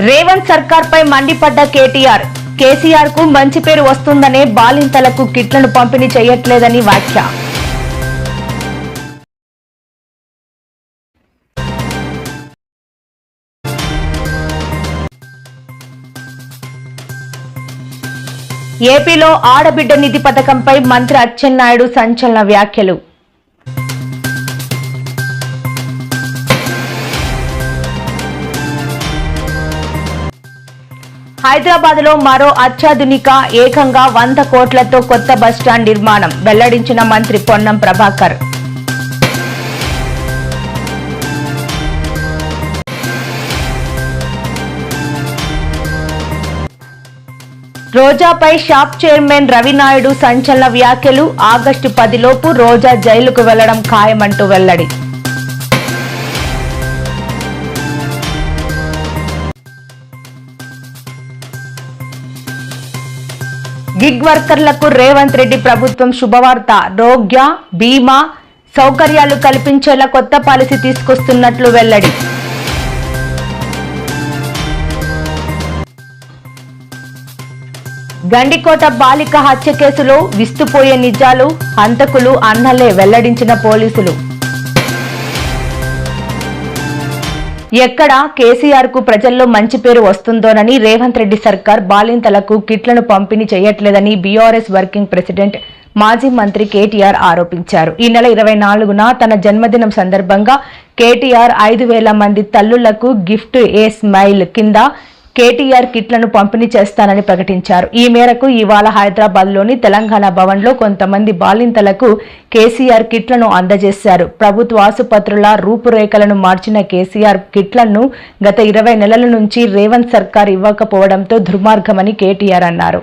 రేవంత్ సర్కార్ పై మండిపడ్డ కేసీఆర్ కు మంచి పేరు వస్తుందనే బాలింతలకు కిట్లను పంపిణీ చేయట్లేదని వ్యాఖ్య. ఏపీలో ఆడబిడ్డ నిధి పథకంపై మంత్రి అచ్చెన్నాయుడు సంచలన వ్యాఖ్యలు. హైదరాబాద్ లో మరో అత్యాధునిక ఏకంగా 100 కోట్లతో కొత్త బస్టాండ్ నిర్మాణం వెల్లడించిన మంత్రి పొన్నం ప్రభాకర్. రోజాపై షాప్ చైర్మన్ రవినాయుడు సంచలన వ్యాఖ్యలు. ఆగస్టు 10 లోపు రోజా జైలుకు వెళ్లడం ఖాయమంటూ వెల్లడి. గిగ్ వర్కర్లకు రేవంత్ రెడ్డి ప్రభుత్వం శుభవార్త. రోగ్య బీమా సౌకర్యాలు కల్పించేలా కొత్త పాలసీ తీసుకొస్తున్నట్లు వెల్లడి. గండికోట బాలిక హత్య కేసులో విస్తుపోయే నిజాలు, హంతకులు అన్నలే వెల్లడించిన పోలీసులు. ఎక్కడ కేసీఆర్ కు ప్రజల్లో మంచి పేరు వస్తుందోనని రేవంత్ రెడ్డి సర్కార్ బాలింతలకు కిట్లను పంపిణీ చేయట్లేదని బీఆర్ఎస్ వర్కింగ్ ప్రెసిడెంట్ మాజీ మంత్రి కేటీఆర్ ఆరోపించారు. ఈ నెల 24న తన జన్మదినం సందర్భంగా కేటీఆర్ 5,000 మంది తల్లులకు గిఫ్ట్ ఏ స్మైల్ కింద కేటీఆర్ కిట్లను పంపిణీ చేస్తానని ప్రకటించారు. ఈ మేరకు ఇవాళ హైదరాబాద్ లోని తెలంగాణ భవన్ లో కొంతమంది బాలింతలకు కేసీఆర్ కిట్లను అందజేశారు. ప్రభుత్వ ఆసుపత్రుల రూపురేఖలను మార్చిన కేసీఆర్ కిట్లను గత 20 నెలల నుంచి రేవంత్ సర్కార్ ఇవ్వకపోవడంతో దుర్మార్గమని కేటీఆర్ అన్నారు.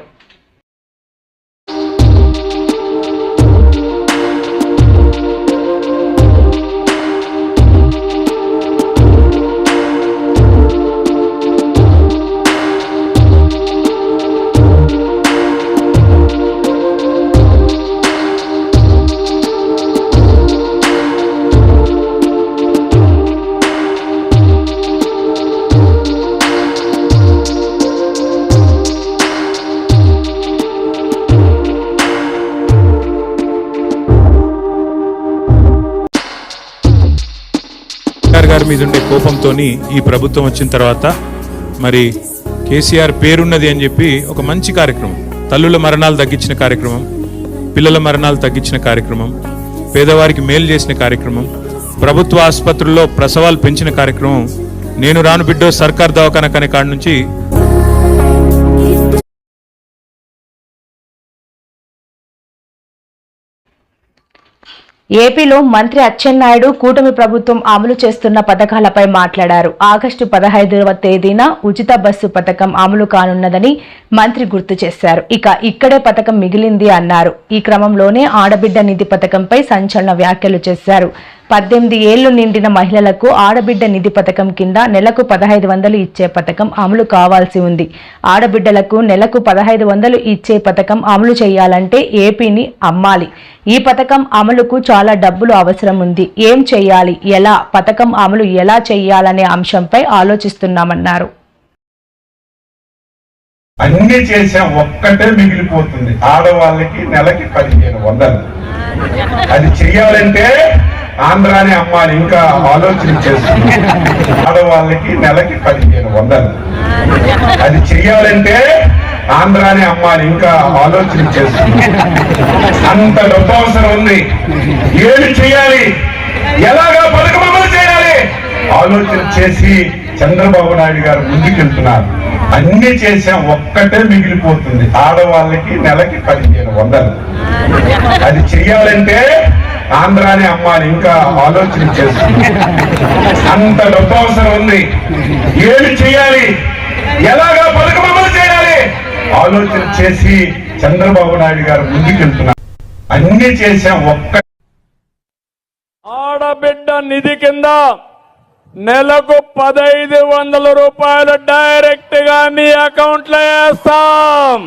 గారి మీద ఉండే కోపంతో ఈ ప్రభుత్వం వచ్చిన తర్వాత మరి కేసీఆర్ పేరున్నది అని చెప్పి ఒక మంచి కార్యక్రమం, తల్లుల మరణాలు తగ్గించిన కార్యక్రమం, పిల్లల మరణాలు తగ్గించిన కార్యక్రమం, పేదవారికి మేలు చేసిన కార్యక్రమం, ప్రభుత్వ ఆసుపత్రుల్లో ప్రసవాలు పెంచిన కార్యక్రమం, నేను రాను బిడ్డో సర్కార్ దవాఖాన కనే కాడి నుంచి ఏపీలో మంత్రి అచ్చెన్నాయుడు కూటమి ప్రభుత్వం అమలు చేస్తున్న పథకాలపై మాట్లాడారు. ఆగస్టు 15వ తేదీన ఉచిత బస్సు పథకం అమలు కానున్నదని మంత్రి గుర్తు చేశారు. ఇక్కడే పథకం మిగిలింది అన్నారు. ఈ క్రమంలోనే ఆడబిడ్డ నిధి పథకంపై సంచలన వ్యాఖ్యలు చేశారు. 18 ఏళ్లు నిండిన మహిళలకు ఆడబిడ్డ నిధి పథకం కింద నెలకు 1,500 ఇచ్చే పథకం అమలు కావాల్సి ఉంది. ఆడబిడ్డలకు నెలకు 1,500 ఇచ్చే పథకం అమలు చేయాలంటే ఏపీని అమ్మాలి. ఈ పథకం అమలుకు చాలా డబ్బులు అవసరం ఉంది. ఏం చేయాలి, ఎలా, పథకం అమలు ఎలా చేయాలనే అంశంపై ఆలోచిస్తున్నామన్నారు. అన్ని చేసాం, ఒక్కటే మిగిలిపోతుంది. ఆడవాళ్ళకి నెలకి 1,500. అది చెయ్యాలంటే ఆంధ్రానే అమ్మాలి. ఇంకా ఆలోచన చేస్తుంది. ఆడవాళ్ళకి నెలకి 1,500. అది చెయ్యాలంటే ఆంధ్రానే అమ్మాలి. ఇంకా ఆలోచన చేస్తుంది. అంత డబ్బు అవసరం ఉంది. ఏమి చేయాలి, ఎలాగా పథకం అమలు చేయాలి ఆలోచన చేసి చంద్రబాబు నాయుడు గారు ముందుకెళ్తున్నారు. అన్ని చేసాం, ఒక్కటే మిగిలిపోతుంది. ఆడవాళ్ళకి నెలకి 1,500. అది చెయ్యాలంటే ఆంధ్రానే అమ్మాలి. ఇంకా ఆలోచన చేస్తుంది. అంత డబ్బు అవసరం ఉంది. ఏమి చేయాలి, ఎలాగా పథకం అమలు చేయాలి ఆలోచన చేసి చంద్రబాబు నాయుడు గారు ముందుకెళ్తున్నారు. అన్ని చేసాం, ఒక్క ఆడబిడ్డ నిధి కింద నెలకు 1,500 రూపాయలు డైరెక్ట్ గా మీ అకౌంట్ లో వేస్తాం.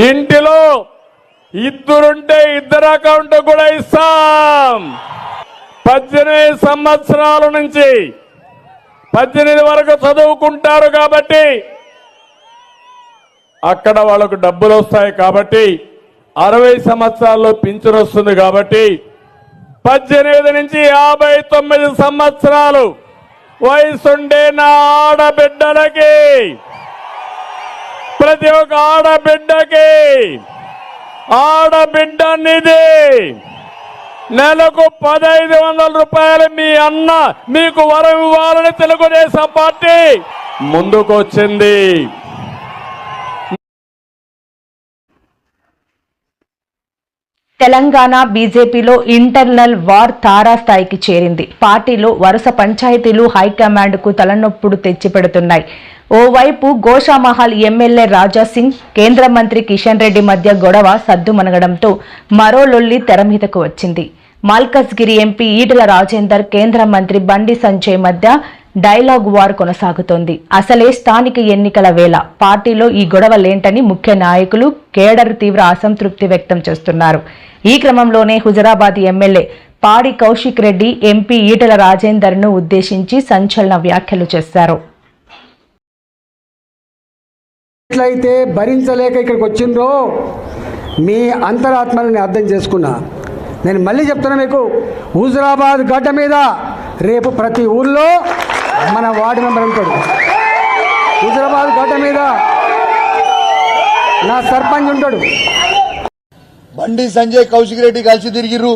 ఇంటిలో ఇద్దరుంటే ఇద్దరు అకౌంట్ కూడా ఇస్తాం. 18 సంవత్సరాల నుంచి 18 వరకు చదువుకుంటారు కాబట్టి అక్కడ వాళ్ళకు డబ్బులు వస్తాయి కాబట్టి 60 సంవత్సరాల్లో పింఛను వస్తుంది కాబట్టి 18 నుంచి 59 సంవత్సరాలు వయసుండే నా ఆడబిడ్డలకి ప్రతి ఒక్క ఆడబిడ్డ నిధి నెలకు 1500 రూపాయలు మీ అన్న మీకు వరం ఇవ్వాలని తెలుగుదేశం పార్టీ ముందుకొచ్చింది. తెలంగాణ బీజేపీలో ఇంటర్నల్ వార్ తారాస్థాయికి చేరింది. పార్టీలో వరుస పంచాయతీలు హైకమాండ్కు తలనొప్పుడు తెచ్చిపెడుతున్నాయి. ఓవైపు గోషామహల్ ఎమ్మెల్యే రాజాసింగ్, కేంద్ర మంత్రి కిషన్ రెడ్డి మధ్య గొడవ సద్దుమణగడంతో మరో లొల్లి తెరమీదకు వచ్చింది. మల్కజ్గిరి ఎంపీ ఈటెల రాజేందర్, కేంద్ర మంత్రి బండి సంజయ్ మధ్య డైలాగ్ వార్ కొనసాగుతోంది. అసలే స్థానిక ఎన్నికల వేళ పార్టీలో ఈ గొడవలేంటని ముఖ్య నాయకులు, కేడర్ తీవ్ర అసంతృప్తి వ్యక్తం చేస్తున్నారు. ఈ క్రమంలోనే హుజరాబాద్ ఎమ్మెల్యే పాడి కౌశిక్ రెడ్డి ఎంపీ ఈటెల రాజేందర్ను ఉద్దేశించి సంచలన వ్యాఖ్యలు చేశారు. ఎట్లయితే భరించలేక ఇక్కడికి వచ్చిండ్రో మీ అంతరాత్మని నేను అర్థం చేసుకున్నా. నేను మళ్ళీ చెప్తున్నా మీకు, హుజరాబాద్ గడ్డ మీద రేపు ప్రతి ఊళ్ళో మన వార్డు మెంబర్ ఉంటాడు. హుజరాబాద్ గడ్డ మీద నా సర్పంచ్ ఉంటాడు. బండి సంజయ్, కౌశిక్ రెడ్డి కలిసి తిరిగిర్రు,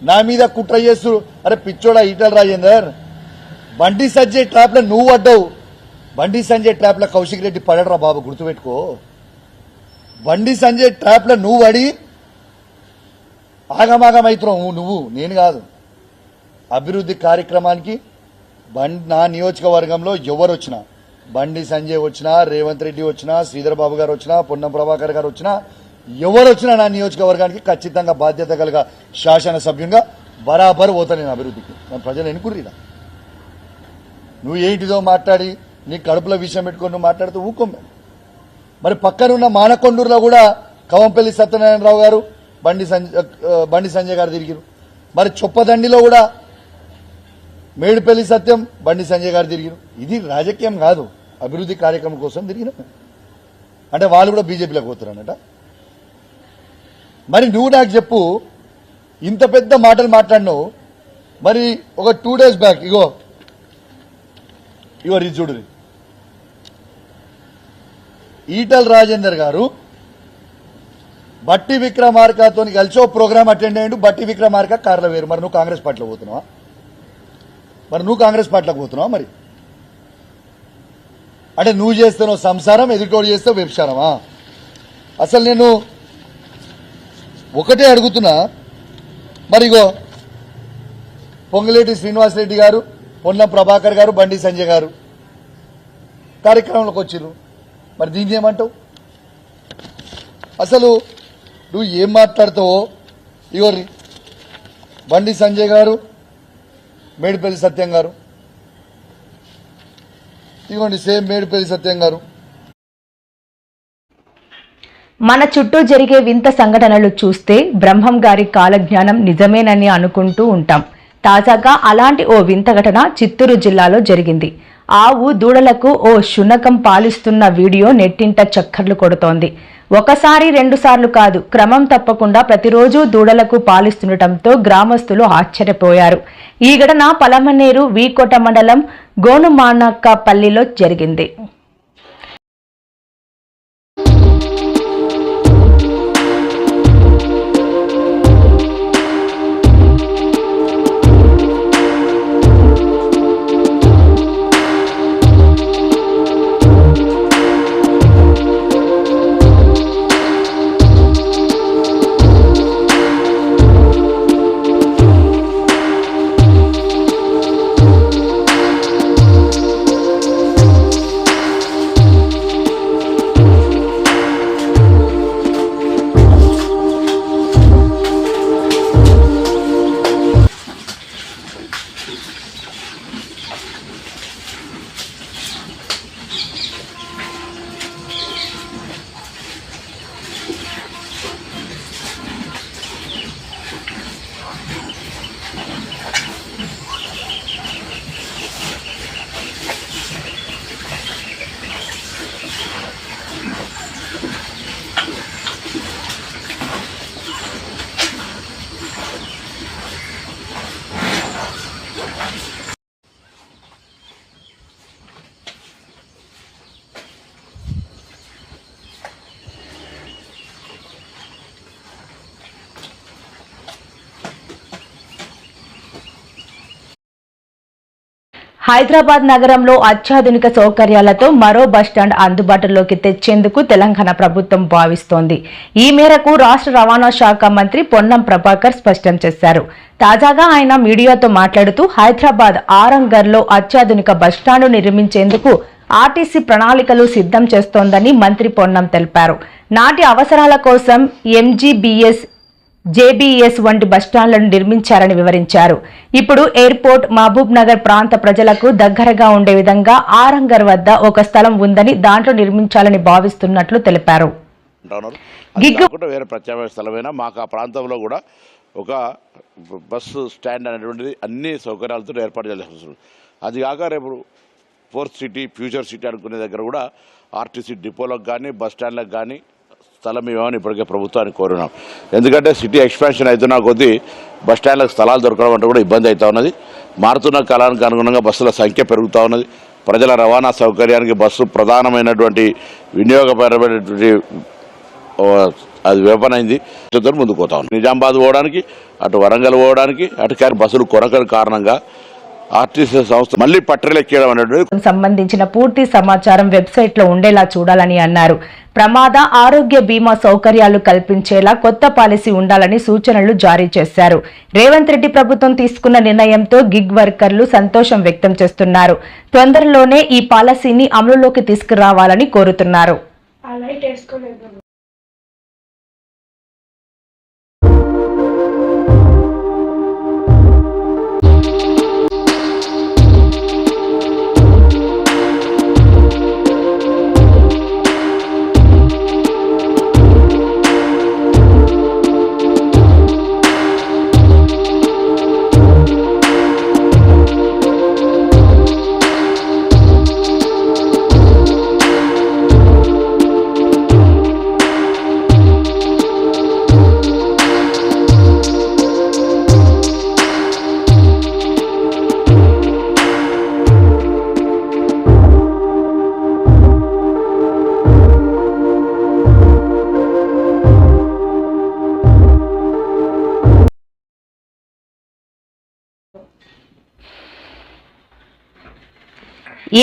నా మీద కుట్ర చేస్తూ. అరే పిచ్చోడా ఈటల రాజేందర్, బండి సంజయ్ ట్రాప్ లో నువ్వు పడ్డావు. బండి సంజయ్ ట్రాప్ లో కౌశిక్ రెడ్డి పడడరా బాబు, గుర్తుపెట్టుకో. బండి సంజయ్ ట్రాప్ లో నువ్వు పడి ఆగమాగమైతున్నావు నువ్వు, నేను కాదు. అభివృద్ధి కార్యక్రమానికి నా నియోజకవర్గంలో ఎవరు వచ్చినా, బండి సంజయ్ వచ్చినా, రేవంత్ రెడ్డి వచ్చినా, శ్రీధర్ బాబు గారు వచ్చినా, పొన్నం ప్రభాకర్ గారు వచ్చినా, ఎవరు వచ్చినా నా నియోజకవర్గానికి ఖచ్చితంగా బాధ్యత కలిగ శాసనసభ్యునిగా బరాబర్ పోతా నేను అభివృద్ధికి. ప్రజలు ఎన్నుకుర్రీలా. నువ్వు ఏంటిదో మాట్లాడి నీ కడుపులో విషయం పెట్టుకొని నువ్వు మాట్లాడుతూ ఊకొమ్మే. మరి పక్కనున్న మానకొండూరులో కూడా కవంపల్లి సత్యనారాయణరావు గారు, బండి సంజయ్ గారు తిరిగిరు. మరి చొప్పదండిలో కూడా మేడిపల్లి సత్యం, బండి సంజయ్ గారు తిరిగిరు. ఇది రాజకీయం కాదు, అభివృద్ధి కార్యక్రమం కోసం తిరిగిన. అంటే వాళ్ళు కూడా బీజేపీలోకి పోతున్నారన్నట. మరి నువ్వు నాకు చెప్పు, ఇంత పెద్ద మాటలు మాట్లాడినావు. మరి ఒక 2 days బ్యాక్ ఇగో ఇది చూడు, ఈటల్ రాజేందర్ గారు బట్టి విక్రమార్కతో కలిసి ఓ ప్రోగ్రామ్ అటెండ్ అయ్యిండు. బట్టి విక్రమార్క కార్లో వేరు. మరి నువ్వు కాంగ్రెస్ పార్టీలో పోతున్నావా? మరి అంటే నువ్వు చేస్తున్నావు సంసారం, ఎదుటోడు చేస్తావు వ్యభిచారమా? అసలు నేను ఒకటే అడుగుతున్నా. మరిగో పొంగులేటి శ్రీనివాసరెడ్డి గారు, పొన్నం ప్రభాకర్ గారు, బండి సంజయ్ గారు కార్యక్రమంలోకి వచ్చిర్రు. మరి దీన్ని ఏమంటావు? అసలు నువ్వు ఏం మాట్లాడతావో. ఇగో బండి సంజయ్ గారు, మేడిపల్లి సత్యం గారు, ఇదిగోండి సేమ్ మేడిపల్లి సత్యం గారు. మన చుట్టూ జరిగే వింత సంఘటనలు చూస్తే బ్రహ్మం గారి కాలజ్ఞానం నిజమేనని అనుకుంటూ ఉంటాం. తాజాగా అలాంటి ఓ వింత ఘటన చిత్తూరు జిల్లాలో జరిగింది. ఆవు దూడలకు ఓ శునకం పాలిస్తున్న వీడియో నెట్టింట చక్కర్లు కొడుతోంది. ఒకసారి 2 సార్లు కాదు, క్రమం తప్పకుండా ప్రతిరోజు దూడలకు పాలిస్తుండటంతో గ్రామస్తులు ఆశ్చర్యపోయారు. ఈ ఘటన పలమనేరు వీకోట మండలం గోనుమానక్కపల్లిలో జరిగింది. హైదరాబాద్ నగరంలో అత్యాధునిక సౌకర్యాలతో మరో బస్టాండ్ అందుబాటులోకి తెచ్చేందుకు తెలంగాణ ప్రభుత్వం భావిస్తోంది. ఈ మేరకు రాష్ట్ర రవాణా శాఖ మంత్రి పొన్నం ప్రభాకర్ స్పష్టం చేశారు. తాజాగా ఆయన మీడియాతో మాట్లాడుతూ హైదరాబాద్ ఆరంగర్లో అత్యాధునిక బస్టాండ్ నిర్మించేందుకు ఆర్టీసీ ప్రణాళికలు సిద్ధం చేస్తోందని మంత్రి పొన్నం తెలిపారు. నాటి అవసరాల కోసం ఎంజీబీఎస్, జేబీఎస్ వంటి బస్టాండ్లను నిర్మించారని వివరించారు. ఇప్పుడు ఎయిర్పోర్ట్, మహబూబ్ నగర్ ప్రాంత ప్రజలకు దగ్గరగా ఉండే విధంగా ఆరంగర్ వద్ద ఒక స్థలం ఉందని దాంట్లో నిర్మించాలని భావిస్తున్నట్లు తెలిపారు. వేరే ప్రత్యామ్నాయ స్థలమైనా మాకు ఆ ప్రాంతంలో కూడా ఒక బస్సు స్టాండ్ అనేటువంటిది అన్ని సౌకర్యాలతో ఏర్పాటు చేయాల్సి వస్తుంది. అది కాక రేపు ఫోర్త్ సిటీ, ఫ్యూచర్ సిటీ అనుకునే దగ్గర కూడా ఆర్టీసీ డిపోలకు కానీ బస్ స్టాండ్లకు కానీ స్థలం ఇవ్వమని ఇప్పటికే ప్రభుత్వాన్ని కోరినాం. ఎందుకంటే సిటీ ఎక్స్పాన్షన్ అవుతున్న కొద్దీ బస్ స్టాండ్లకు స్థలాలు దొరకడం అంటే కూడా ఇబ్బంది అవుతూ ఉన్నది. మారుతున్న కాలానికి అనుగుణంగా బస్సుల సంఖ్య పెరుగుతూ ఉన్నది. ప్రజల రవాణా సౌకర్యానికి బస్సు ప్రధానమైనటువంటి వినియోగపరమైనటువంటి అది వేపనైంది. ముందుకు పోతా ఉంది. నిజామాబాద్ పోవడానికి, అటు వరంగల్ పోవడానికి, అటు బస్సులు కొరకల కారణంగా ఆర్టీసీ సంస్థ మళ్లీ పట్టరెక్కేయడం అనేది సంబంధించిన పూర్తి సమాచారం వెబ్సైట్ లో ఉండేలా చూడాలని అన్నారు. ప్రమాద, ఆరోగ్య బీమా సౌకర్యాలు కల్పించేలా కొత్త పాలసీ ఉండాలని సూచనలు జారీ చేశారు. రేవంత్ రెడ్డి ప్రభుత్వం తీసుకున్న నిర్ణయంతో గిగ్ వర్కర్లు సంతోషం వ్యక్తం చేస్తున్నారు. తొందరలోనే ఈ పాలసీని అమలులోకి తీసుకురావాలని కోరుతున్నారు.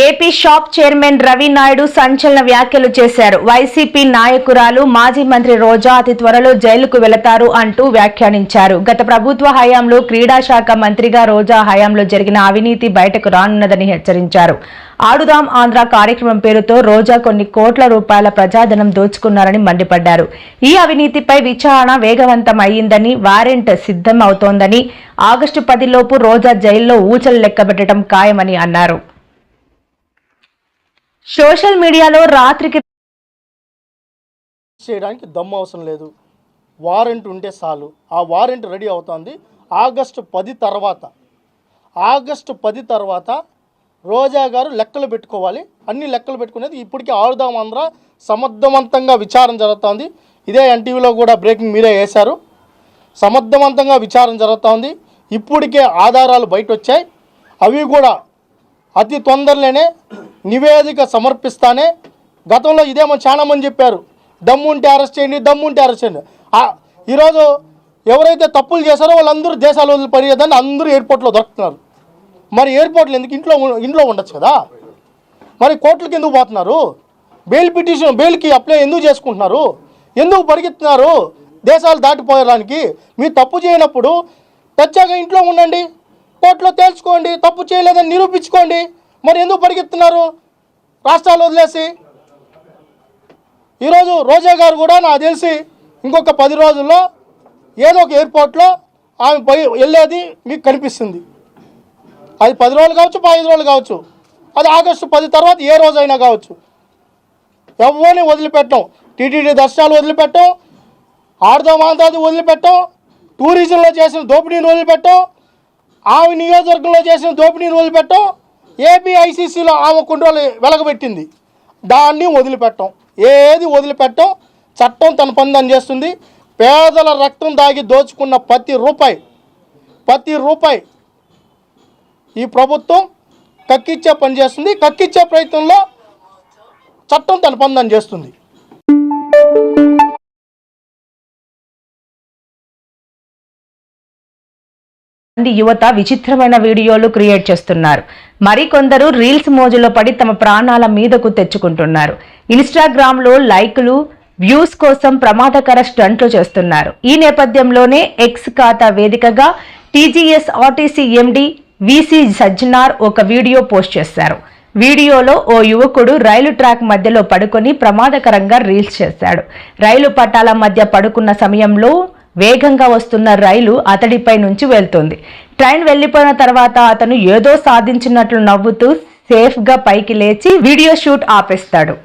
AP shop chairman Ravi Naidu సంచలన వ్యాఖ్యలు చేశారు. వైసీపీ నాయకురాలు మాజీ మంత్రి రోజా అతి త్వరలో జైలుకు వెళతారు అంటూ వ్యాఖ్యానించారు. గత ప్రభుత్వ హయాంలో క్రీడా శాఖ మంత్రిగా రోజా హయాంలో జరిగిన అవినీతి బయటకు రానున్నదని హెచ్చరించారు. ఆడుదాం ఆంధ్ర కార్యక్రమం పేరుతో రోజా కొన్ని కోట్ల రూపాయల ప్రజాధనం దోచుకున్నారని మండిపడ్డారు. ఈ అవినీతిపై విచారణ వేగవంతం అయ్యిందని, వారెంట్ సిద్ధం అవుతోందని, ఆగస్టు 10 లోపు రోజా జైల్లో ఊచలు లెక్కబెట్టడం ఖాయమని అన్నారు. సోషల్ మీడియాలో రాత్రికి చేయడానికి దమ్ము అవసరం లేదు, వారెంట్ ఉంటే చాలు. ఆ వారెంట్ రెడీ అవుతోంది. ఆగస్టు 10 తర్వాత రోజా గారు లెక్కలు పెట్టుకోవాలి. అన్ని లెక్కలు పెట్టుకునేది ఇప్పటికీ ఆడుదాం ఆంధ్ర సమర్థవంతంగా విచారణ జరుగుతోంది. ఇదే ఎన్టీవీలో కూడా బ్రేకింగ్ మీరే వేశారు. సమర్థవంతంగా విచారణ జరుగుతోంది. ఇప్పటికే ఆధారాలు బయట వచ్చాయి. అవి కూడా అతి తొందరలోనే నివేదిక సమర్పిస్తానే. గతంలో ఇదేమో చాలామంది చెప్పారు, దమ్ముంటే అరెస్ట్ చేయండి. ఈరోజు ఎవరైతే తప్పులు చేశారో వాళ్ళందరూ దేశాలు వదిలి పరిగెదని అందరూ ఎయిర్పోర్ట్లో దొరుకుతున్నారు. మరి ఎయిర్పోర్ట్లు ఎందుకు? ఇంట్లో ఉండొచ్చు కదా. మరి కోర్టులకు ఎందుకు పోతున్నారు? బెయిల్కి అప్లై ఎందుకు చేసుకుంటున్నారు? ఎందుకు పరిగెత్తున్నారు దేశాలు దాటిపోయడానికి? మీరు తప్పు చేయనప్పుడు తెచ్చాక ఇంట్లో ఉండండి, కోర్టులో తేల్చుకోండి, తప్పు చేయలేదని నిరూపించుకోండి. మరి ఎందుకు పరిగెత్తున్నారు రాష్ట్రాలు వదిలేసి? ఈరోజు రోజా గారు కూడా నాకు తెలిసి ఇంకొక 10 రోజుల్లో ఏదో ఒక ఎయిర్పోర్ట్లో ఆమె వెళ్ళేది మీకు కనిపిస్తుంది. అది 10 రోజులు కావచ్చు, 15 రోజులు కావచ్చు, అది ఆగస్టు 10 తర్వాత ఏ రోజైనా కావచ్చు. ఎవరిని వదిలిపెట్టాం. టీటీడీ దర్శనాలు వదిలిపెట్టాం, ఆడుదాం ఆంధ్రాది వదిలిపెట్టాం, టూరిజంలో చేసిన దోపిడీని వదిలిపెట్టాం, ఆమె నియోజకవర్గంలో చేసిన దోపిడీని వదిలిపెట్టాం, ఏపీ ఐసీసీలో ఆమె కుండ్రోలు వెలగబెట్టింది, దాన్ని వదిలిపెట్టాం. ఏది వదిలిపెట్టాం. చట్టం తన పని దాన్ని చేస్తుంది. పేదల రక్తం దాగి దోచుకున్న ప్రతి రూపాయి ఈ ప్రభుత్వం కక్కిచ్చే పని చేస్తుంది. కక్కిచ్చే ప్రయత్నంలో చట్టం తన పని దాన్ని చేస్తుంది. మంది యువత విచిత్రమైన వీడియోలు క్రియేట్ చేస్తున్నారు. మరికొందరు రీల్స్ మోజులో పడి తమ ప్రాణాల మీదకు తెచ్చుకుంటున్నారు. ఇన్స్టాగ్రామ్ లో లైకులు, వ్యూస్ కోసం ప్రమాదకర స్టంట్లు చేస్తున్నారు. ఈ నేపథ్యంలోనే ఎక్స్ ఖాతా వేదికగా TGS RTC MD VC Sajjanar ఒక వీడియో పోస్ట్ చేశారు. వీడియోలో ఓ యువకుడు రైలు ట్రాక్ మధ్యలో పడుకొని ప్రమాదకరంగా రీల్స్ చేశాడు. రైలు పట్టాల మధ్య పడుకున్న సమయంలో వేగంగా వస్తున్న రైలు అతడిపై నుంచి వెళ్తుంది. ట్రైన్ వెళ్లిపోయిన తర్వాత అతను ఏదో సాధించినట్లు నవ్వుతూ సేఫ్గా పైకి లేచి వీడియో షూట్ ఆపేస్తాడు.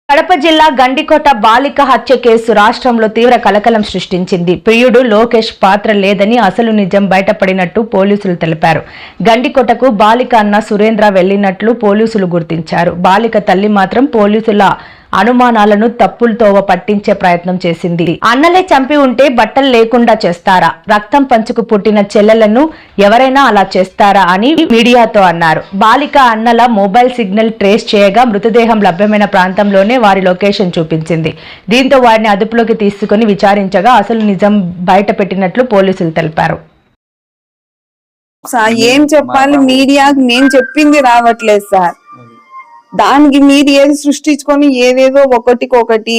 కడప జిల్లా గండికోట బాలిక హత్య కేసు రాష్ట్రంలో తీవ్ర కలకలం సృష్టించింది. ప్రియుడు లోకేష్ పాత్ర లేదని అసలు నిజం బయటపడినట్టు పోలీసులు తెలిపారు. గండికోటకు బాలిక అన్న సురేంద్ర వెళ్లినట్లు పోలీసులు గుర్తించారు. బాలిక తల్లి మాత్రం పోలీసుల అనుమానాలను తప్పులతోవ పట్టించే ప్రయత్నం చేసింది. అన్నలే చంపి ఉంటే బట్టలు లేకుండా చేస్తారా? రక్తం పంచుకు పుట్టిన చెల్లెలను ఎవరైనా అలా చేస్తారా అని మీడియాతో అన్నారు. బాలిక అన్నల మొబైల్ సిగ్నల్ ట్రేస్ చేయగా మృతదేహం లభ్యమైన ప్రాంతంలోనే వారి లొకేషన్ చూపించింది. దీంతో వారిని అదుపులోకి తీసుకుని విచారించగా అసలు నిజం బయట పెట్టినట్లు పోలీసులు తెలిపారు. ఏం చెప్పాలి, మీడియాకి నేను చెప్పింది రావట్లేదు సార్. దానికి మీరు ఏది సృష్టించుకొని ఏదేదో ఒకటికొకటి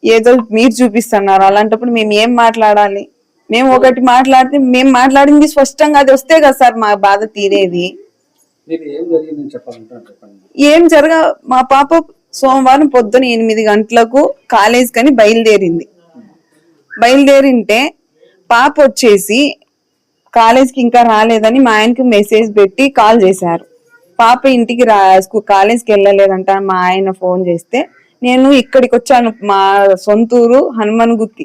ఏదో మీరు చూపిస్తున్నారు. అలాంటప్పుడు మేము ఏం మాట్లాడాలి? మేము ఒకటి మాట్లాడితే మేము మాట్లాడింది స్పష్టంగా అది వస్తే కదా సార్ మా బాధ తీరేది. ఏం మా పాప సోమవారం పొద్దున 8 గంటలకు కాలేజ్ కని బయలుదేరింటే పాప వచ్చేసి కాలేజ్కి ఇంకా రాలేదని మా ఆయనకి మెసేజ్ పెట్టి కాల్ చేశారు. పాప ఇంటికి కాలేజ్కి వెళ్ళలేదంట. మా ఆయన ఫోన్ చేస్తే నేను ఇక్కడికి వచ్చాను, మా సొంతూరు హనుమన్గుత్తి,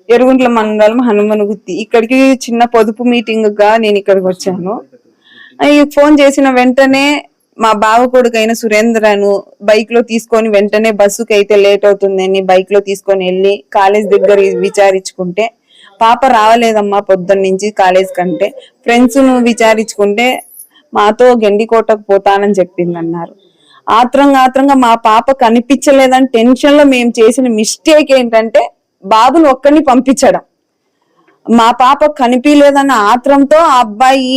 ఎరుగుంట్ల మండలం హనుమన్గుత్తి. ఇక్కడికి చిన్న పొదుపు మీటింగ్ గా నేను ఇక్కడికి వచ్చాను. ఫోన్ చేసిన వెంటనే మా బావ కొడుకైన సురేంద్రను బైక్ లో తీసుకొని వెంటనే బస్సుకి అయితే లేట్ అవుతుందని బైక్ లో తీసుకొని వెళ్ళి కాలేజ్ దగ్గర విచారించుకుంటే పాప రావలేదమ్మా పొద్దున్న నుంచి కాలేజ్ కంటే. ఫ్రెండ్స్ ను విచారించుకుంటే మాతో గండికోటకు పోతానని చెప్పింది అన్నారు. ఆత్రంగా మా పాప కనిపించలేదని టెన్షన్ లో మేము చేసిన మిస్టేక్ ఏంటంటే బాబును ఒక్కడిని పంపించడం. మా పాప కనిపించలేదన్న ఆత్రంతో ఆ అబ్బాయి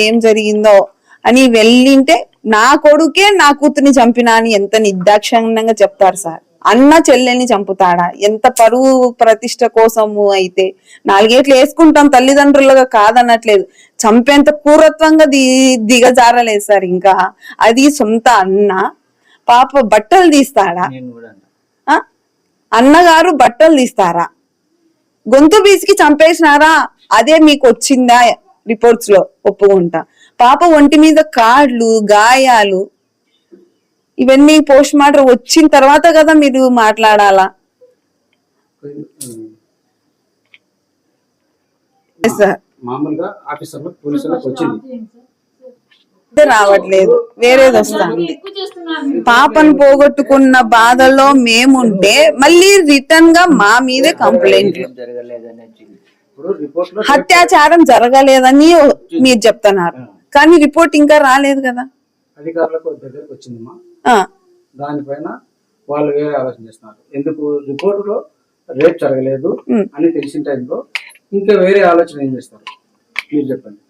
ఏం జరిగిందో అని వెళ్ళింటే నా కొడుకే నా కూతుర్ని చంపినా అని ఎంత నిర్దాక్షిణ్యంగా చెప్తారు సార్. అన్న చెల్లెల్ని చంపుతాడా? ఎంత పరువు ప్రతిష్ట కోసము అయితే 4 ఏట్లు వేసుకుంటాం తల్లిదండ్రులుగా, కాదనట్లేదు. చంపేంత క్రూరత్వంగా దిగజారలేదు సార్. ఇంకా అది సొంత అన్న. పాప బట్టలు తీస్తాడా? అన్నగారు బట్టలు తీస్తారా? గొంతు బీసికి చంపేసినారా? అదే మీకు వచ్చిందా రిపోర్ట్స్ లో? ఒప్పుకుంటా. పాప ఒంటి మీద కాళ్ళు, గాయాలు, ఇవన్నీ పోస్ట్ మార్టం వచ్చిన తర్వాత కదా మీరు మాట్లాడాలా. రావట్లేదు, వేరేది వస్తుంది. పాపను పోగొట్టుకున్న బాధలో మేముంటే మళ్ళీ రిటర్న్ గా మా మీదే కంప్లైంట్లు. అత్యాచారం జరగలేదని మీరు చెప్తున్నారు, కానీ రిపోర్ట్ ఇంకా రాలేదు కదా. అధికారులకు దగ్గరకు వచ్చిందమ్మా, దానిపైన వాళ్ళు వేరే ఆలోచన చేస్తున్నారు. ఎందుకు రిపోర్టులో రేప్ జరగలేదు అని తెలిసిన టైంలో ఇంకా వేరే ఆలోచన ఏం చేస్తారు మీరు చెప్పండి.